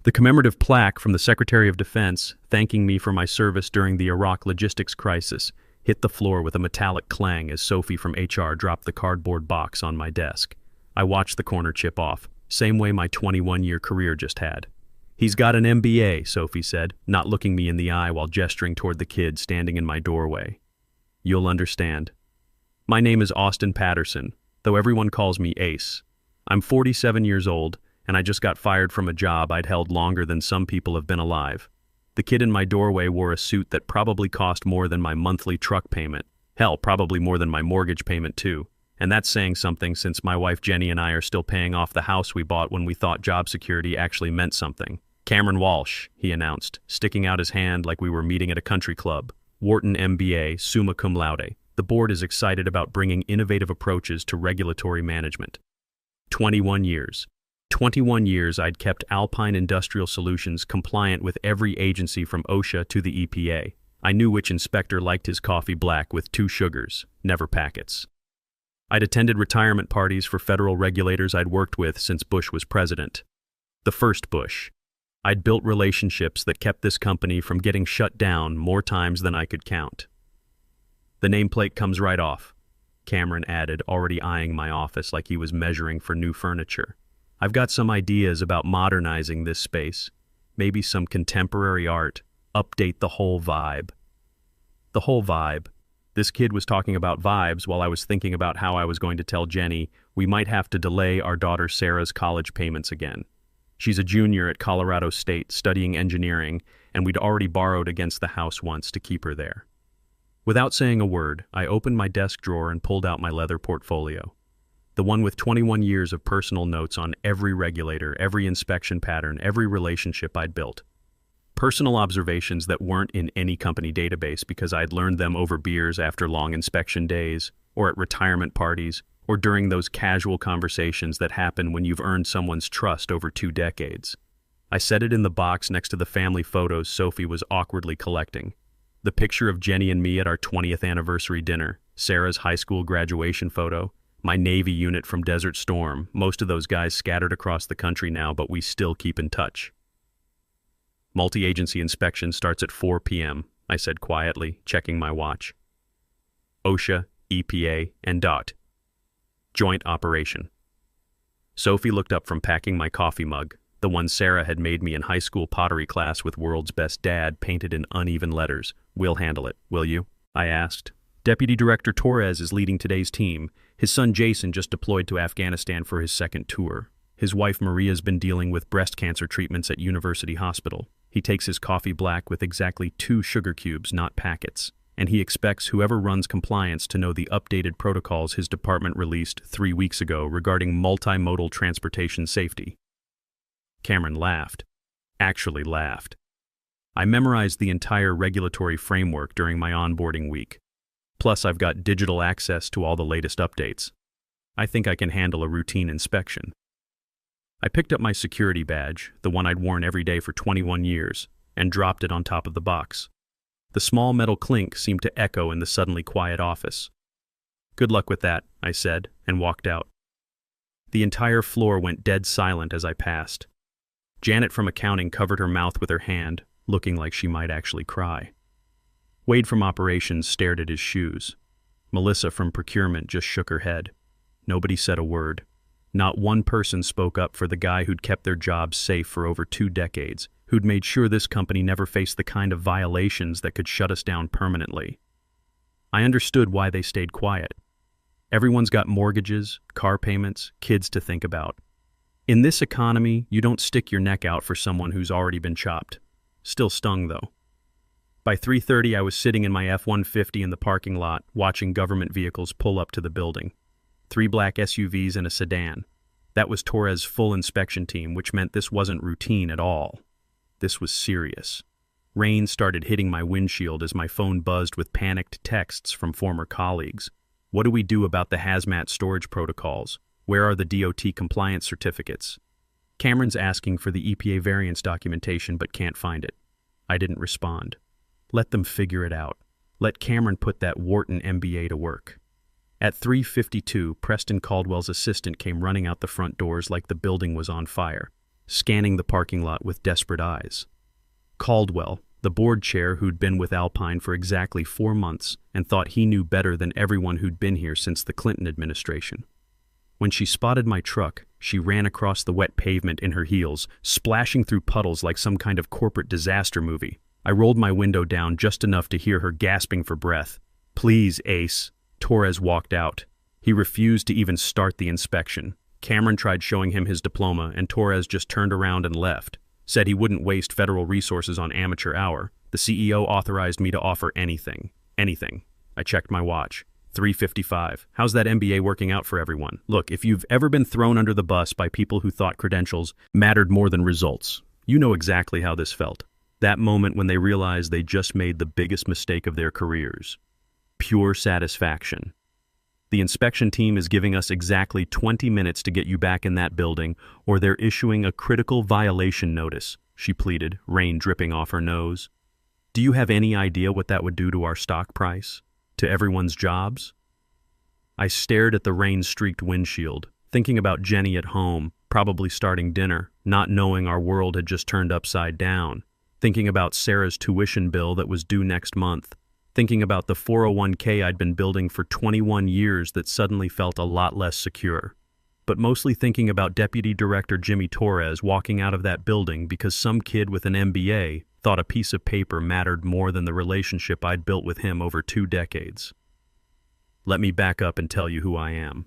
The commemorative plaque from the Secretary of Defense, thanking me for my service during the Iraq logistics crisis, hit the floor with a metallic clang as Sophie from HR dropped the cardboard box on my desk. I watched the corner chip off, same way my 21-year career just had. "He's got an MBA," Sophie said, not looking me in the eye while gesturing toward the kid standing in my doorway. "You'll understand. My name is Austin Patterson, though everyone calls me Ace. I'm 47 years old, and I just got fired from a job I'd held longer than some people have been alive. The kid in my doorway wore a suit that probably cost more than my monthly truck payment. Hell, probably more than my mortgage payment too. And that's saying something since my wife Jenny and I are still paying off the house we bought when we thought job security actually meant something. "Cameron Walsh," he announced, sticking out his hand like we were meeting at a country club. "Wharton MBA, summa cum laude. The board is excited about bringing innovative approaches to regulatory management." 21 years. 21 years I'd kept Alpine Industrial Solutions compliant with every agency from OSHA to the EPA. I knew which inspector liked his coffee black with 2 sugars, never packets. I'd attended retirement parties for federal regulators I'd worked with since Bush was president. The first Bush. I'd built relationships that kept this company from getting shut down more times than I could count. "The nameplate comes right off," Cameron added, already eyeing my office like he was measuring for new furniture. "I've got some ideas about modernizing this space. Maybe some contemporary art. Update the whole vibe." The whole vibe. This kid was talking about vibes while I was thinking about how I was going to tell Jenny we might have to delay our daughter Sarah's college payments again. She's a junior at Colorado State studying engineering, and we'd already borrowed against the house once to keep her there. Without saying a word, I opened my desk drawer and pulled out my leather portfolio. The one with 21 years of personal notes on every regulator, every inspection pattern, every relationship I'd built. Personal observations that weren't in any company database because I'd learned them over beers after long inspection days, or at retirement parties, or during those casual conversations that happen when you've earned someone's trust over 2 decades. I set it in the box next to the family photos Sophie was awkwardly collecting. The picture of Jenny and me at our 20th anniversary dinner, Sarah's high school graduation photo, my Navy unit from Desert Storm, most of those guys scattered across the country now, but we still keep in touch. "Multi-agency inspection starts at 4 p.m., I said quietly, checking my watch. "OSHA, EPA, and DOT. Joint operation." Sophie looked up from packing my coffee mug, the one Sarah had made me in high school pottery class with "World's Best Dad" painted in uneven letters. "We'll handle it, will you?" I asked. "Deputy Director Torres is leading today's team. His son Jason just deployed to Afghanistan for his 2nd tour. His wife Maria's been dealing with breast cancer treatments at University Hospital. He takes his coffee black with exactly 2 sugar cubes, not packets. And he expects whoever runs compliance to know the updated protocols his department released 3 weeks ago regarding multimodal transportation safety." Cameron laughed. Actually laughed. "I memorized the entire regulatory framework during my onboarding week. Plus, I've got digital access to all the latest updates. I think I can handle a routine inspection." I picked up my security badge, the one I'd worn every day for 21 years, and dropped it on top of the box. The small metal clink seemed to echo in the suddenly quiet office. "Good luck with that," I said, and walked out. The entire floor went dead silent as I passed. Janet from accounting covered her mouth with her hand, looking like she might actually cry. Wade from operations stared at his shoes. Melissa from procurement just shook her head. Nobody said a word. Not one person spoke up for the guy who'd kept their jobs safe for over 2 decades, who'd made sure this company never faced the kind of violations that could shut us down permanently. I understood why they stayed quiet. Everyone's got mortgages, car payments, kids to think about. In this economy, you don't stick your neck out for someone who's already been chopped. Still stung, though. By 3:30, I was sitting in my F-150 in the parking lot, watching government vehicles pull up to the building. 3 black SUVs and a sedan. That was Torres' full inspection team, which meant this wasn't routine at all. This was serious. Rain started hitting my windshield as my phone buzzed with panicked texts from former colleagues. What do we do about the hazmat storage protocols? Where are the DOT compliance certificates? Cameron's asking for the EPA variance documentation but can't find it. I didn't respond. Let them figure it out. Let Cameron put that Wharton MBA to work. At 3:52, Preston Caldwell's assistant came running out the front doors like the building was on fire. scanning the parking lot with desperate eyes. Caldwell, the board chair who'd been with Alpine for exactly 4 months and thought he knew better than everyone who'd been here since the Clinton administration. When she spotted my truck, she ran across the wet pavement in her heels, splashing through puddles like some kind of corporate disaster movie. I rolled my window down just enough to hear her gasping for breath. "Please, Ace." Torres walked out. He refused to even start the inspection. Cameron tried showing him his diploma, and Torres just turned around and left. Said he wouldn't waste federal resources on amateur hour. The CEO authorized me to offer anything. Anything. I checked my watch. 3:55. How's that MBA working out for everyone? Look, if you've ever been thrown under the bus by people who thought credentials mattered more than results, you know exactly how this felt. That moment when they realized they just made the biggest mistake of their careers. Pure satisfaction. The inspection team is giving us exactly 20 minutes to get you back in that building, or they're issuing a critical violation notice, she pleaded, rain dripping off her nose. Do you have any idea what that would do to our stock price? To everyone's jobs? I stared at the rain-streaked windshield, thinking about Jenny at home, probably starting dinner, not knowing our world had just turned upside down, thinking about Sarah's tuition bill that was due next month, thinking about the 401k I'd been building for 21 years that suddenly felt a lot less secure, but mostly thinking about Deputy Director Jimmy Torres walking out of that building because some kid with an MBA thought a piece of paper mattered more than the relationship I'd built with him over 2 decades. Let me back up and tell you who I am.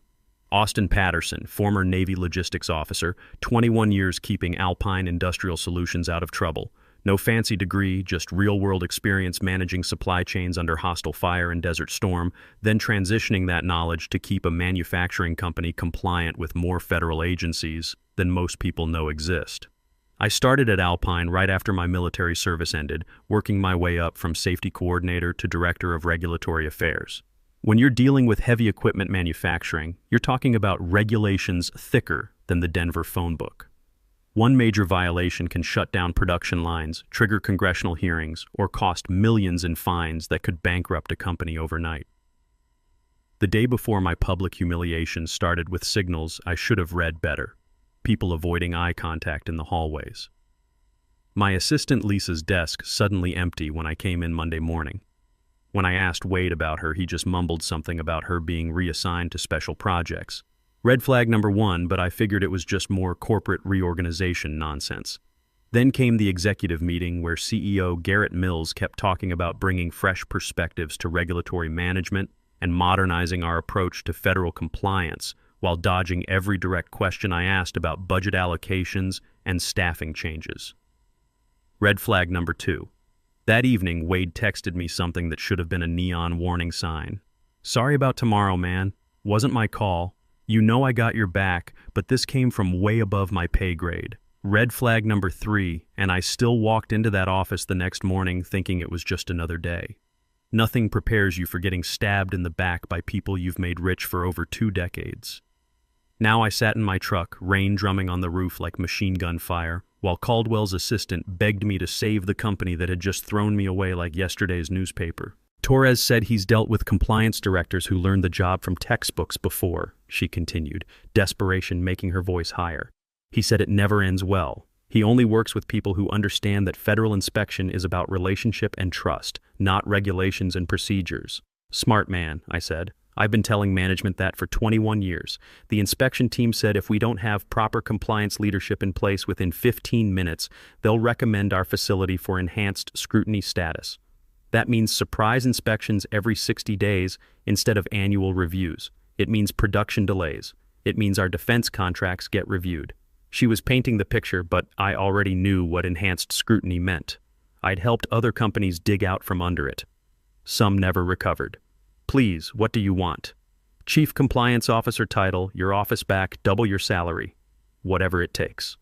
Austin Patterson, former Navy logistics officer, 21 years keeping Alpine Industrial Solutions out of trouble. No fancy degree, just real-world experience managing supply chains under hostile fire and Desert Storm, then transitioning that knowledge to keep a manufacturing company compliant with more federal agencies than most people know exist. I started at Alpine right after my military service ended, working my way up from safety coordinator to director of regulatory affairs. When you're dealing with heavy equipment manufacturing, you're talking about regulations thicker than the Denver phone book. One major violation can shut down production lines, trigger congressional hearings, or cost millions in fines that could bankrupt a company overnight. The day before my public humiliation started with signals I should have read better. People avoiding eye contact in the hallways. My assistant Lisa's desk suddenly empty when I came in Monday morning. When I asked Wade about her, he just mumbled something about her being reassigned to special projects. Red flag number 1, but I figured it was just more corporate reorganization nonsense. Then came the executive meeting where CEO Garrett Mills kept talking about bringing fresh perspectives to regulatory management and modernizing our approach to federal compliance, while dodging every direct question I asked about budget allocations and staffing changes. Red flag number 2. That evening, Wade texted me something that should have been a neon warning sign. "Sorry about tomorrow, man. Wasn't my call. You know I got your back, but this came from way above my pay grade." Red flag number 3, and I still walked into that office the next morning thinking it was just another day. Nothing prepares you for getting stabbed in the back by people you've made rich for over 2 decades. Now I sat in my truck, rain drumming on the roof like machine gun fire, while Caldwell's assistant begged me to save the company that had just thrown me away like yesterday's newspaper. "Torres said he's dealt with compliance directors who learned the job from textbooks before," she continued, desperation making her voice higher. "He said it never ends well. He only works with people who understand that federal inspection is about relationship and trust, not regulations and procedures." "Smart man," I said. "I've been telling management that for 21 years. The inspection team said if we don't have proper compliance leadership in place within 15 minutes, they'll recommend our facility for enhanced scrutiny status. That means surprise inspections every 60 days instead of annual reviews. It means production delays. It means our defense contracts get reviewed." She was painting the picture, but I already knew what enhanced scrutiny meant. I'd helped other companies dig out from under it. Some never recovered. "Please, what do you want?" "Chief Compliance Officer title, your office back, double your salary. Whatever it takes."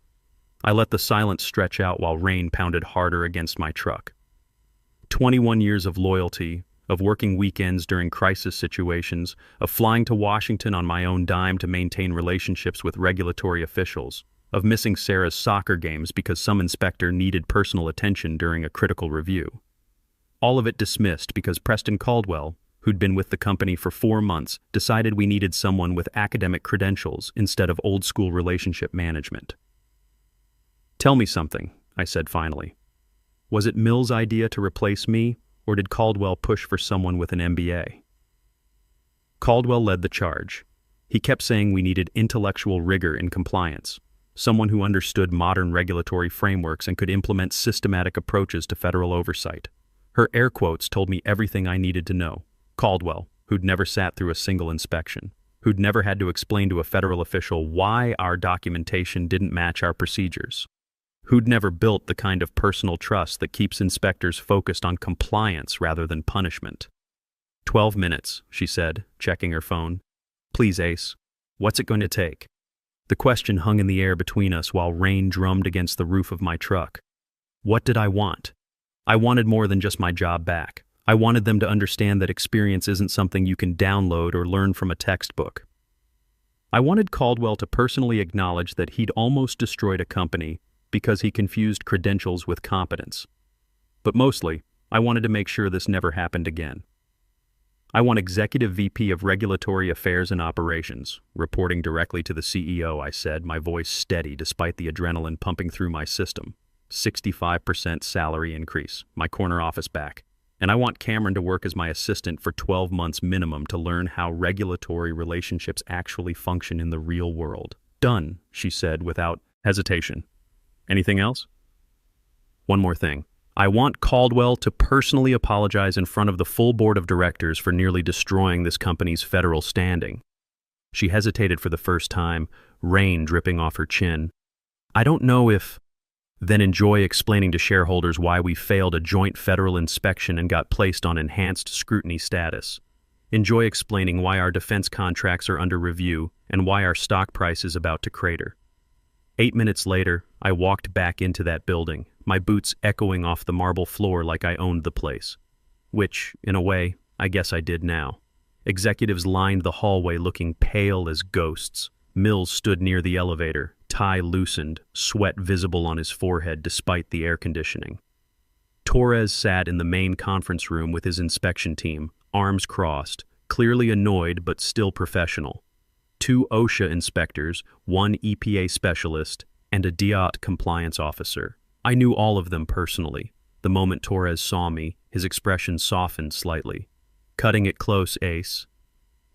I let the silence stretch out while rain pounded harder against my truck. 21 years of loyalty, of working weekends during crisis situations, of flying to Washington on my own dime to maintain relationships with regulatory officials, of missing Sarah's soccer games because some inspector needed personal attention during a critical review. All of it dismissed because Preston Caldwell, who'd been with the company for 4 months, decided we needed someone with academic credentials instead of old-school relationship management. Tell me something, I said finally. Was it Mills' idea to replace me, or did Caldwell push for someone with an MBA? Caldwell led the charge. He kept saying we needed intellectual rigor in compliance, someone who understood modern regulatory frameworks and could implement systematic approaches to federal oversight. Her air quotes told me everything I needed to know. Caldwell, who'd never sat through a single inspection, who'd never had to explain to a federal official why our documentation didn't match our procedures, who'd never built the kind of personal trust that keeps inspectors focused on compliance rather than punishment. 12 minutes, she said, checking her phone. Please, Ace. What's it going to take? The question hung in the air between us while rain drummed against the roof of my truck. What did I want? I wanted more than just my job back. I wanted them to understand that experience isn't something you can download or learn from a textbook. I wanted Caldwell to personally acknowledge that he'd almost destroyed a company because he confused credentials with competence. But mostly, I wanted to make sure this never happened again. I want Executive VP of Regulatory Affairs and Operations, reporting directly to the CEO, I said, my voice steady despite the adrenaline pumping through my system. 65% salary increase, my corner office back. And I want Cameron to work as my assistant for 12 months minimum to learn how regulatory relationships actually function in the real world. Done, she said without hesitation. Anything else? One more thing. I want Caldwell to personally apologize in front of the full board of directors for nearly destroying this company's federal standing. She hesitated for the first time, rain dripping off her chin. I don't know if... Then enjoy explaining to shareholders why we failed a joint federal inspection and got placed on enhanced scrutiny status. Enjoy explaining why our defense contracts are under review and why our stock price is about to crater. 8 minutes later, I walked back into that building, my boots echoing off the marble floor like I owned the place. Which, in a way, I guess I did now. Executives lined the hallway looking pale as ghosts. Mills stood near the elevator, tie loosened, sweat visible on his forehead despite the air conditioning. Torres sat in the main conference room with his inspection team, arms crossed, clearly annoyed but still professional. 2 OSHA inspectors, 1 EPA specialist, and a DOT compliance officer. I knew all of them personally. The moment Torres saw me, his expression softened slightly. Cutting it close, Ace.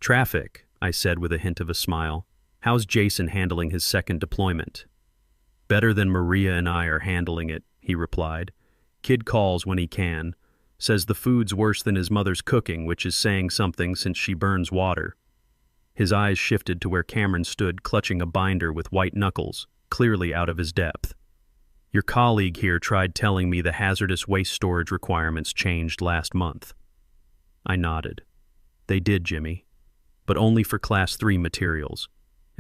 Traffic, I said with a hint of a smile. How's Jason handling his second deployment? Better than Maria and I are handling it, he replied. Kid calls when he can. Says the food's worse than his mother's cooking, which is saying something since she burns water. His eyes shifted to where Cameron stood clutching a binder with white knuckles, clearly out of his depth. Your colleague here tried telling me the hazardous waste storage requirements changed last month. I nodded. They did, Jimmy, but only for Class 3 materials,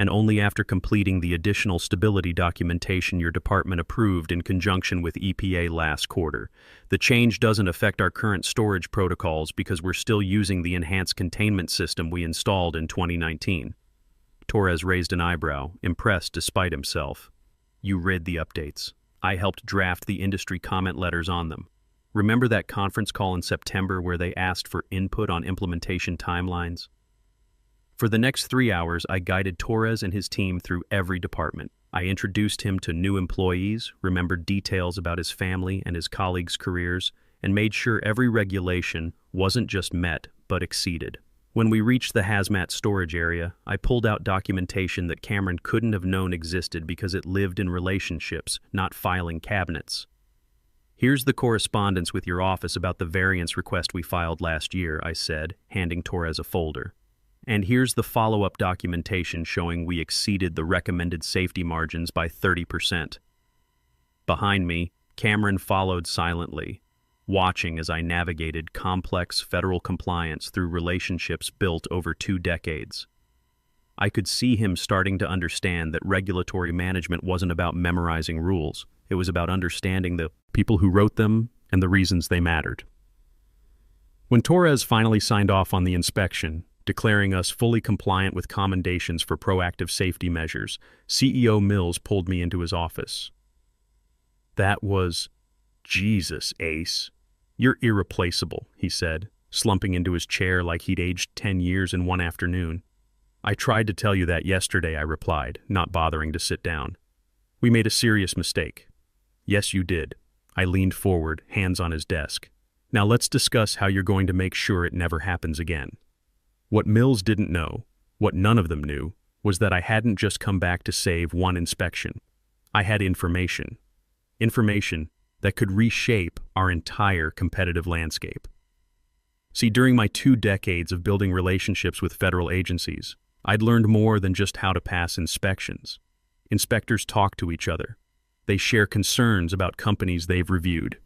and only after completing the additional stability documentation your department approved in conjunction with EPA last quarter. The change doesn't affect our current storage protocols because we're still using the enhanced containment system we installed in 2019. Torres raised an eyebrow, impressed despite himself. You read the updates. I helped draft the industry comment letters on them. Remember that conference call in September where they asked for input on implementation timelines? For the next 3 hours, I guided Torres and his team through every department. I introduced him to new employees, remembered details about his family and his colleagues' careers, and made sure every regulation wasn't just met, but exceeded. When we reached the hazmat storage area, I pulled out documentation that Cameron couldn't have known existed because it lived in relationships, not filing cabinets. Here's the correspondence with your office about the variance request we filed last year, I said, handing Torres a folder. And here's the follow-up documentation showing we exceeded the recommended safety margins by 30%. Behind me, Cameron followed silently, watching as I navigated complex federal compliance through relationships built over 2 decades. I could see him starting to understand that regulatory management wasn't about memorizing rules. It was about understanding the people who wrote them and the reasons they mattered. When Torres finally signed off on the inspection, declaring us fully compliant with commendations for proactive safety measures, CEO Mills pulled me into his office. That was... Jesus, Ace. You're irreplaceable, he said, slumping into his chair like he'd aged 10 years in one afternoon. I tried to tell you that yesterday, I replied, not bothering to sit down. We made a serious mistake. Yes, you did. I leaned forward, hands on his desk. Now let's discuss how you're going to make sure it never happens again. What Mills didn't know, what none of them knew, was that I hadn't just come back to save one inspection. I had information. Information that could reshape our entire competitive landscape. See, during my 2 decades of building relationships with federal agencies, I'd learned more than just how to pass inspections. Inspectors talk to each other. They share concerns about companies they've reviewed.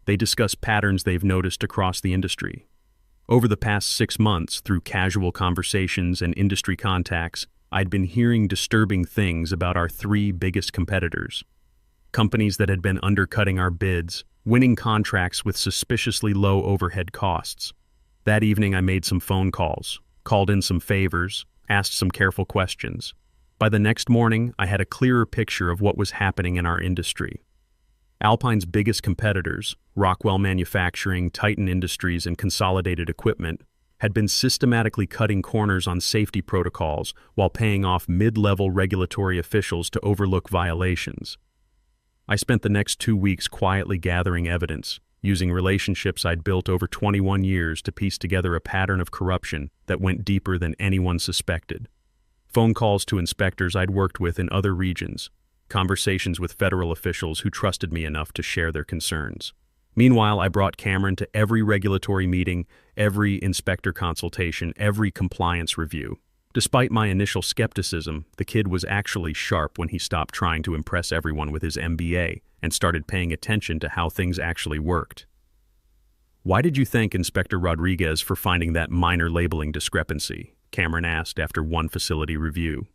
They discuss patterns they've noticed across the industry. Over the past 6 months, through casual conversations and industry contacts, I'd been hearing disturbing things about our 3 biggest competitors. Companies that had been undercutting our bids, winning contracts with suspiciously low overhead costs. That evening I made some phone calls, called in some favors, asked some careful questions. By the next morning, I had a clearer picture of what was happening in our industry. Alpine's biggest competitors, Rockwell Manufacturing, Titan Industries, and Consolidated Equipment, had been systematically cutting corners on safety protocols while paying off mid-level regulatory officials to overlook violations. I spent the next 2 weeks quietly gathering evidence, using relationships I'd built over 21 years to piece together a pattern of corruption that went deeper than anyone suspected. Phone calls to inspectors I'd worked with in other regions, conversations with federal officials who trusted me enough to share their concerns. Meanwhile, I brought Cameron to every regulatory meeting, every inspector consultation, every compliance review. Despite my initial skepticism, the kid was actually sharp when he stopped trying to impress everyone with his MBA and started paying attention to how things actually worked. "Why did you thank Inspector Rodriguez for finding that minor labeling discrepancy?" Cameron asked after one facility review.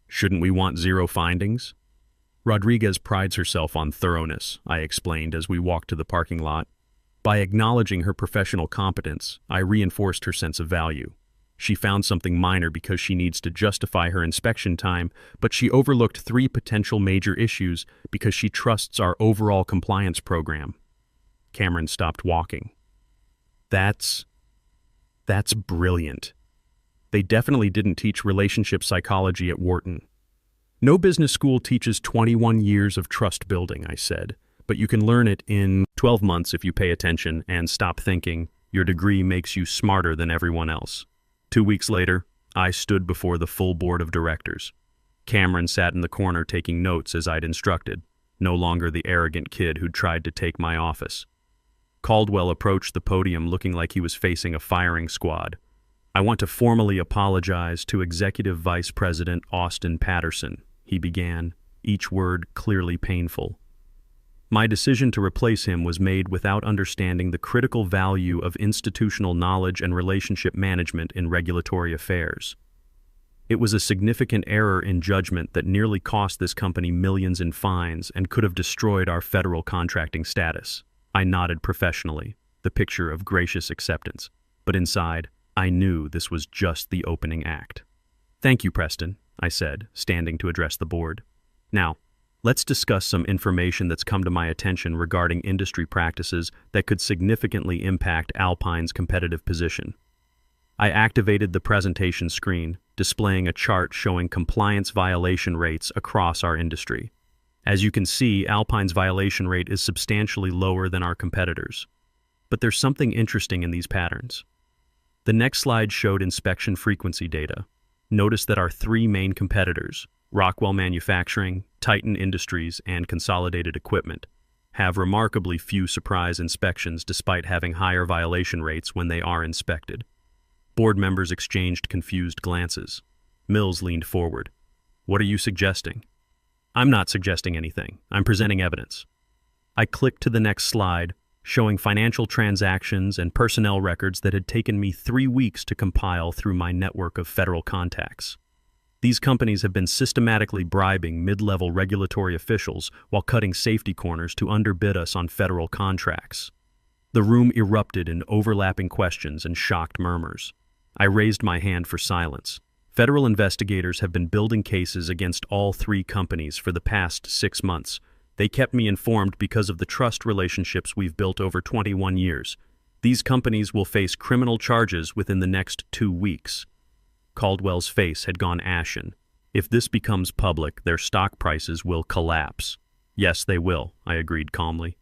"Shouldn't we want 0 findings?" "Rodriguez prides herself on thoroughness," I explained as we walked to the parking lot. By acknowledging her professional competence, I reinforced her sense of value. She found something minor because she needs to justify her inspection time, but she overlooked 3 potential major issues because she trusts our overall compliance program. Cameron stopped walking. That's brilliant. They definitely didn't teach relationship psychology at Wharton. "No business school teaches 21 years of trust building," I said, "but you can learn it in 12 months if you pay attention and stop thinking your degree makes you smarter than everyone else." 2 weeks later, I stood before the full board of directors. Cameron sat in the corner taking notes as I'd instructed, no longer the arrogant kid who'd tried to take my office. Caldwell approached the podium looking like he was facing a firing squad. "I want to formally apologize to Executive Vice President Austin Patterson," he began, each word clearly painful. "My decision to replace him was made without understanding the critical value of institutional knowledge and relationship management in regulatory affairs. It was a significant error in judgment that nearly cost this company millions in fines and could have destroyed our federal contracting status." I nodded professionally, the picture of gracious acceptance, but inside, I knew this was just the opening act. "Thank you, Preston," I said, standing to address the board. "Now, let's discuss some information that's come to my attention regarding industry practices that could significantly impact Alpine's competitive position." I activated the presentation screen, displaying a chart showing compliance violation rates across our industry. As you can see, Alpine's violation rate is substantially lower than our competitors. But there's something interesting in these patterns. The next slide showed inspection frequency data. Notice that our 3 main competitors, Rockwell Manufacturing, Titan Industries, and Consolidated Equipment, have remarkably few surprise inspections despite having higher violation rates when they are inspected. Board members exchanged confused glances. Mills leaned forward. "What are you suggesting?" "I'm not suggesting anything. I'm presenting evidence." I clicked to the next slide, showing financial transactions and personnel records that had taken me 3 weeks to compile through my network of federal contacts. These companies have been systematically bribing mid-level regulatory officials while cutting safety corners to underbid us on federal contracts. The room erupted in overlapping questions and shocked murmurs. I raised my hand for silence. Federal investigators have been building cases against all 3 companies for the past 6 months. They kept me informed because of the trust relationships we've built over 21 years. These companies will face criminal charges within the next 2 weeks. Caldwell's face had gone ashen. If this becomes public, their stock prices will collapse. Yes, they will, I agreed calmly.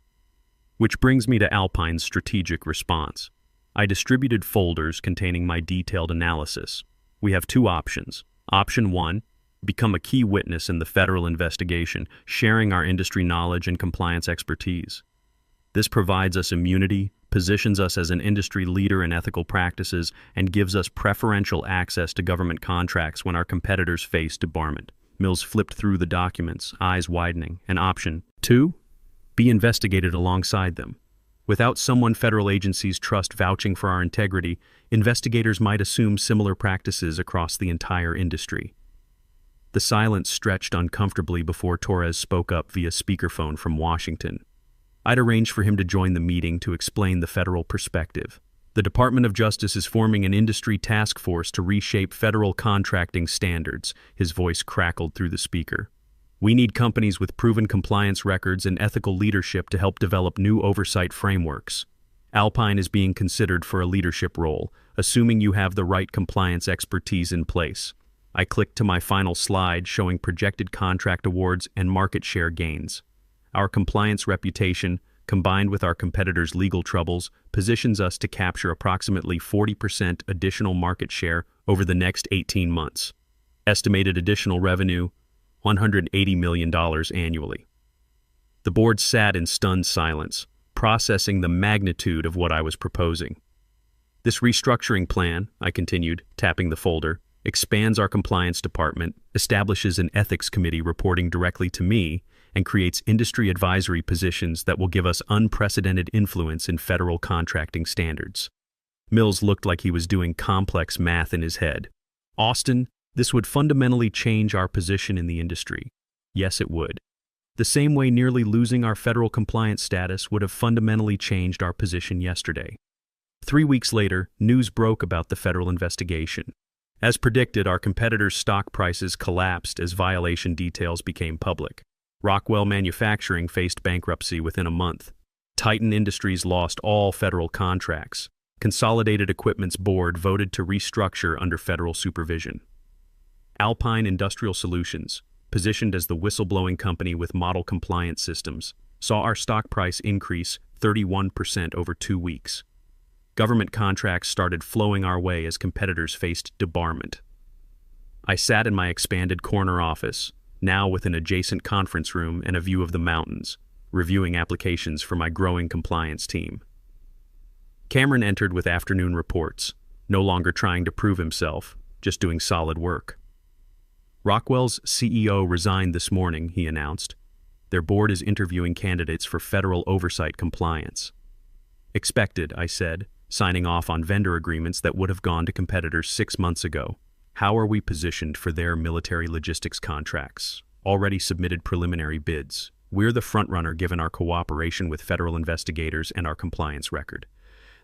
Which brings me to Alpine's strategic response. I distributed folders containing my detailed analysis. We have two options. Option 1, become a key witness in the federal investigation, sharing our industry knowledge and compliance expertise. This provides us immunity, positions us as an industry leader in ethical practices, and gives us preferential access to government contracts when our competitors face debarment. Mills flipped through the documents, eyes widening. And option 2, be investigated alongside them. Without someone federal agencies trust vouching for our integrity, investigators might assume similar practices across the entire industry. The silence stretched uncomfortably before Torres spoke up via speakerphone from Washington. I'd arranged for him to join the meeting to explain the federal perspective. The Department of Justice is forming an industry task force to reshape federal contracting standards. His voice crackled through the speaker. We need companies with proven compliance records and ethical leadership to help develop new oversight frameworks. Alpine is being considered for a leadership role, assuming you have the right compliance expertise in place. I clicked to my final slide showing projected contract awards and market share gains. Our compliance reputation, combined with our competitors' legal troubles, positions us to capture approximately 40% additional market share over the next 18 months. Estimated additional revenue, $180 million annually. The board sat in stunned silence, processing the magnitude of what I was proposing. This restructuring plan, I continued, tapping the folder, expands our compliance department, establishes an ethics committee reporting directly to me, and creates industry advisory positions that will give us unprecedented influence in federal contracting standards. Mills looked like he was doing complex math in his head. Austin, this would fundamentally change our position in the industry. Yes, it would. The same way nearly losing our federal compliance status would have fundamentally changed our position yesterday. 3 weeks later, news broke about the federal investigation. As predicted, our competitors' stock prices collapsed as violation details became public. Rockwell Manufacturing faced bankruptcy within a month. Titan Industries lost all federal contracts. Consolidated Equipment's board voted to restructure under federal supervision. Alpine Industrial Solutions, positioned as the whistleblowing company with model compliance systems, saw our stock price increase 31% over 2 weeks. Government contracts started flowing our way as competitors faced debarment. I sat in my expanded corner office, now with an adjacent conference room and a view of the mountains, reviewing applications for my growing compliance team. Cameron entered with afternoon reports, no longer trying to prove himself, just doing solid work. Rockwell's CEO resigned this morning, he announced. Their board is interviewing candidates for federal oversight compliance. Expected, I said, signing off on vendor agreements that would have gone to competitors 6 months ago. How are we positioned for their military logistics contracts? Already submitted preliminary bids. We're the frontrunner given our cooperation with federal investigators and our compliance record.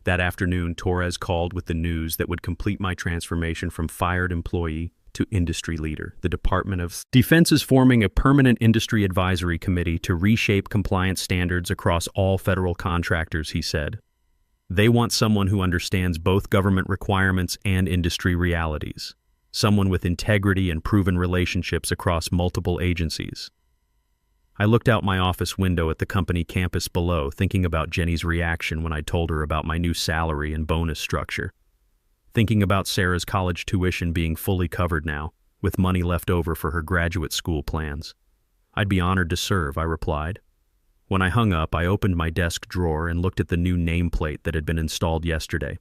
That afternoon, Torres called with the news that would complete my transformation from fired employee to industry leader. The Department of Defense is forming a permanent industry advisory committee to reshape compliance standards across all federal contractors, he said. They want someone who understands both government requirements and industry realities. Someone with integrity and proven relationships across multiple agencies. I looked out my office window at the company campus below, thinking about Jenny's reaction when I told her about my new salary and bonus structure. Thinking about Sarah's college tuition being fully covered now, with money left over for her graduate school plans. I'd be honored to serve, I replied. When I hung up, I opened my desk drawer and looked at the new nameplate that had been installed yesterday.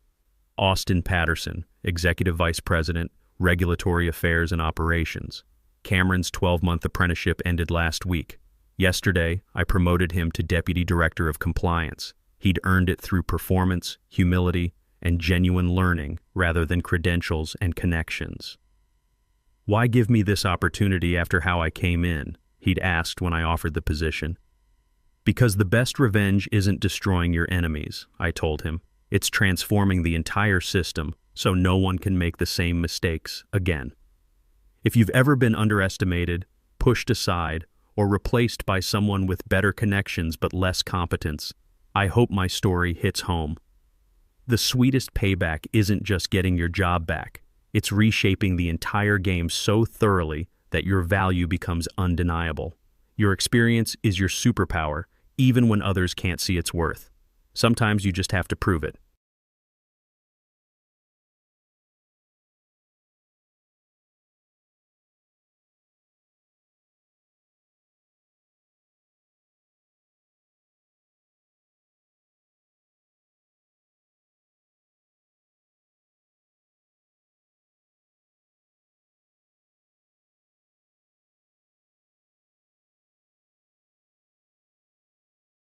Austin Patterson, Executive Vice President, Regulatory Affairs and Operations. Cameron's 12-month apprenticeship ended last week. Yesterday, I promoted him to Deputy Director of Compliance. He'd earned it through performance, humility, and genuine learning rather than credentials and connections. Why give me this opportunity after how I came in? He'd asked when I offered the position. Because the best revenge isn't destroying your enemies, I told him. It's transforming the entire system so no one can make the same mistakes again. If you've ever been underestimated, pushed aside, or replaced by someone with better connections but less competence, I hope my story hits home. The sweetest payback isn't just getting your job back. It's reshaping the entire game so thoroughly that your value becomes undeniable. Your experience is your superpower, even when others can't see its worth. Sometimes you just have to prove it.